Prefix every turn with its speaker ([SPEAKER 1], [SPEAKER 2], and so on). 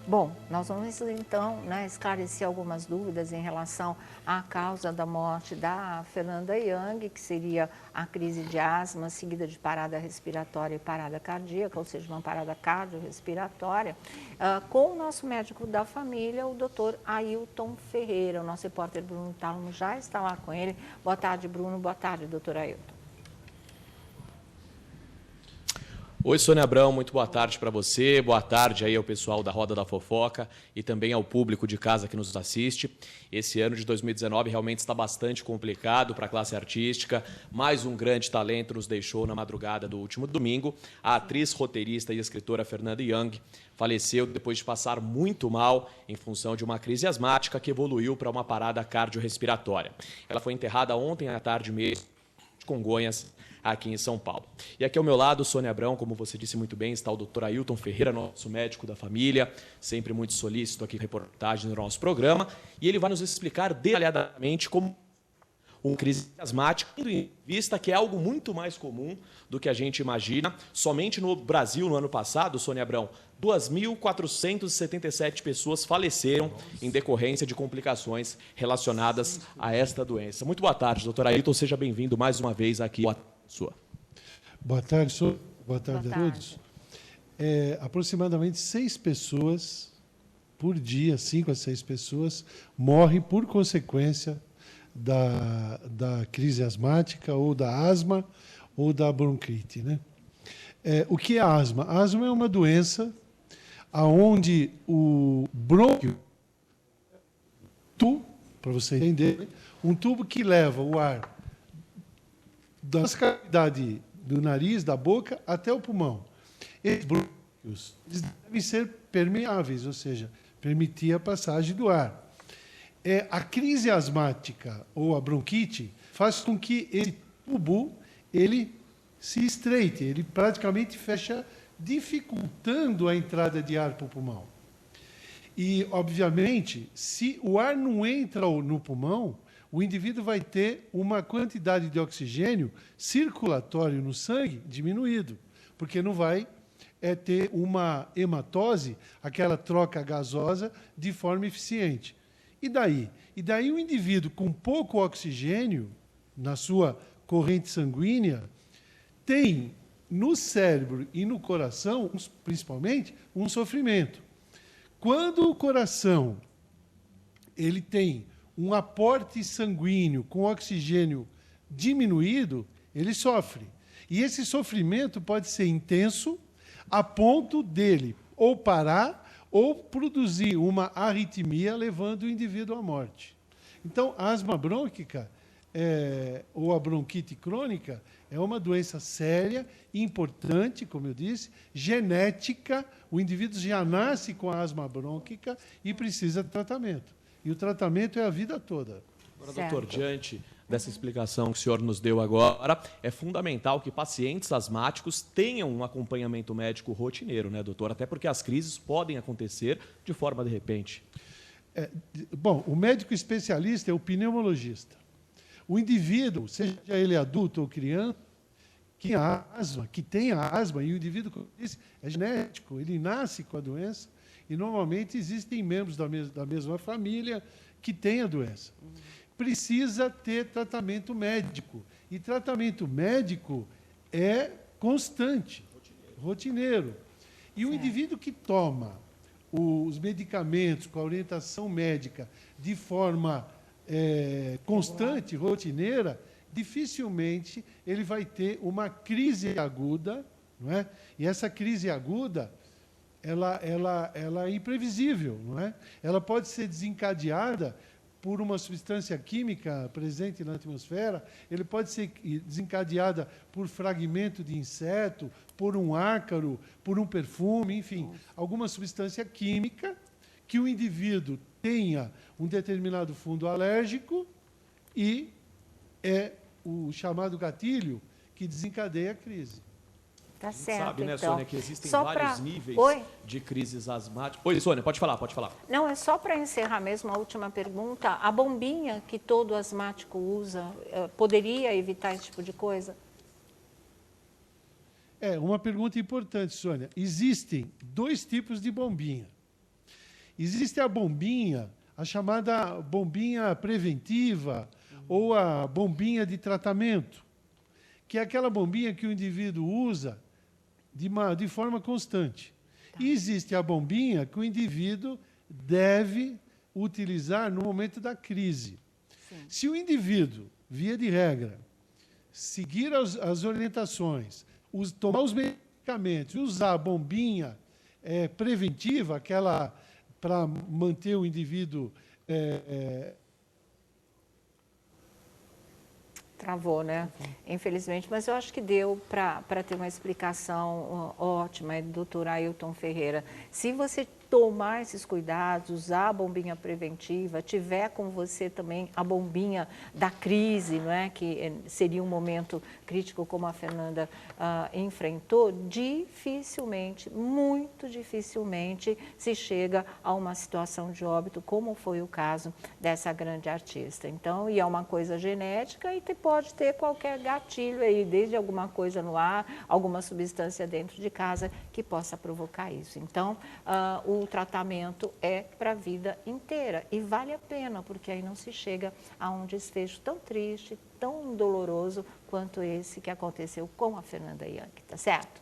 [SPEAKER 1] Bom, nós vamos então, né, esclarecer algumas dúvidas em relação à causa da morte da Fernanda Young, que seria a crise de asma seguida de parada respiratória e parada cardíaca, ou seja, uma parada cardiorrespiratória, com o nosso médico da família, o doutor Ailton Ferreira. O nosso repórter Bruno Tálamo já está lá com ele. Boa tarde, Bruno. Boa tarde, doutor Ailton.
[SPEAKER 2] Oi, Sônia Abrão, muito boa tarde para você, boa tarde aí ao pessoal da Roda da Fofoca e também ao público de casa que nos assiste. Esse ano de 2019 realmente está bastante complicado para a classe artística. Mais um grande talento nos deixou na madrugada do último domingo. A atriz, roteirista e escritora Fernanda Young faleceu depois de passar muito mal em função de uma crise asmática que evoluiu para uma parada cardiorrespiratória. Ela foi enterrada ontem à tarde mesmo de Congonhas, aqui em São Paulo. E aqui ao meu lado, Sônia Abrão, como você disse muito bem, está o doutor Ailton Ferreira, nosso médico da família, sempre muito solícito aqui em reportagem no nosso programa, e ele vai nos explicar detalhadamente como uma crise asmática, tendo em vista que é algo muito mais comum do que a gente imagina. Somente no Brasil, no ano passado, Sônia Abrão, 2.477 pessoas faleceram em decorrência de complicações relacionadas a esta doença. Muito boa tarde, doutor Ailton, seja bem-vindo mais uma vez aqui. Sua.
[SPEAKER 3] Boa tarde, boa tarde a todos. Aproximadamente 6 pessoas por dia, 5 a 6 pessoas, morrem por consequência da crise asmática, ou da asma, ou da bronquite, né? O que é a asma? A asma é uma doença onde o brônquio, para você entender, um tubo que leva o ar da cavidade do nariz, da boca, até o pulmão. Esses brônquios devem ser permeáveis, ou seja, permitir a passagem do ar. A crise asmática ou a bronquite faz com que esse tubo ele se estreite, ele praticamente fecha, dificultando a entrada de ar para o pulmão. E, obviamente, se o ar não entra no pulmão, o indivíduo vai ter uma quantidade de oxigênio circulatório no sangue diminuído, porque não vai ter uma hematose, aquela troca gasosa, de forma eficiente. E daí? E daí o indivíduo com pouco oxigênio na sua corrente sanguínea tem no cérebro e no coração, principalmente, um sofrimento. Quando o coração ele tem um aporte sanguíneo com oxigênio diminuído, ele sofre. E esse sofrimento pode ser intenso a ponto dele ou parar ou produzir uma arritmia, levando o indivíduo à morte. Então, a asma brônquica, ou a bronquite crônica, é uma doença séria, importante, como eu disse, genética. O indivíduo já nasce com a asma brônquica e precisa de tratamento. E o tratamento é a vida toda.
[SPEAKER 2] Agora, doutor, diante dessa explicação que o senhor nos deu agora, é fundamental que pacientes asmáticos tenham um acompanhamento médico rotineiro, né, doutor? Até porque as crises podem acontecer de forma de repente.
[SPEAKER 3] Bom, o médico especialista é o pneumologista. O indivíduo, seja ele adulto ou criança, que tem a asma, e o indivíduo, como eu disse, é genético, ele nasce com a doença, e normalmente existem membros da mesma família que têm a doença. Precisa ter tratamento médico. E tratamento médico é constante, rotineiro. E o indivíduo que toma os medicamentos com a orientação médica de forma constante, rotineira, dificilmente ele vai ter uma crise aguda, não é? E essa crise aguda, ela é imprevisível, não é? Ela pode ser desencadeada por uma substância química presente na atmosfera, ele pode ser desencadeada por fragmento de inseto, por um ácaro, por um perfume, enfim, alguma substância química que o indivíduo tenha um determinado fundo alérgico e é o chamado gatilho que desencadeia a crise.
[SPEAKER 1] Tá certo,
[SPEAKER 2] sabe, né,
[SPEAKER 1] então.
[SPEAKER 2] Sônia, que existem vários níveis de crises asmáticas. Oi, Sônia, pode falar.
[SPEAKER 1] Não, é só para encerrar mesmo a última pergunta. A bombinha que todo asmático usa, poderia evitar esse tipo de coisa?
[SPEAKER 3] Uma pergunta importante, Sônia. Existem 2 tipos de bombinha. Existe a bombinha, a chamada bombinha preventiva ou a bombinha de tratamento, que é aquela bombinha que o indivíduo usa de forma constante. E existe a bombinha que o indivíduo deve utilizar no momento da crise.
[SPEAKER 1] Sim.
[SPEAKER 3] Se o indivíduo, via de regra, seguir as orientações, tomar os medicamentos, usar a bombinha preventiva, aquela para manter o indivíduo...
[SPEAKER 1] Travou, né? Infelizmente, mas eu acho que deu para ter uma explicação ótima, doutor Ailton Ferreira. Se você tomar esses cuidados, usar a bombinha preventiva, tiver com você também a bombinha da crise, não é? Que seria um momento crítico como a Fernanda enfrentou, dificilmente, muito dificilmente se chega a uma situação de óbito, como foi o caso dessa grande artista. Então, e é uma coisa genética e pode ter qualquer gatilho aí, desde alguma coisa no ar, alguma substância dentro de casa que possa provocar isso. Então, o tratamento é para a vida inteira e vale a pena, porque aí não se chega a um desfecho tão triste, tão doloroso quanto esse que aconteceu com a Fernanda Young, tá certo?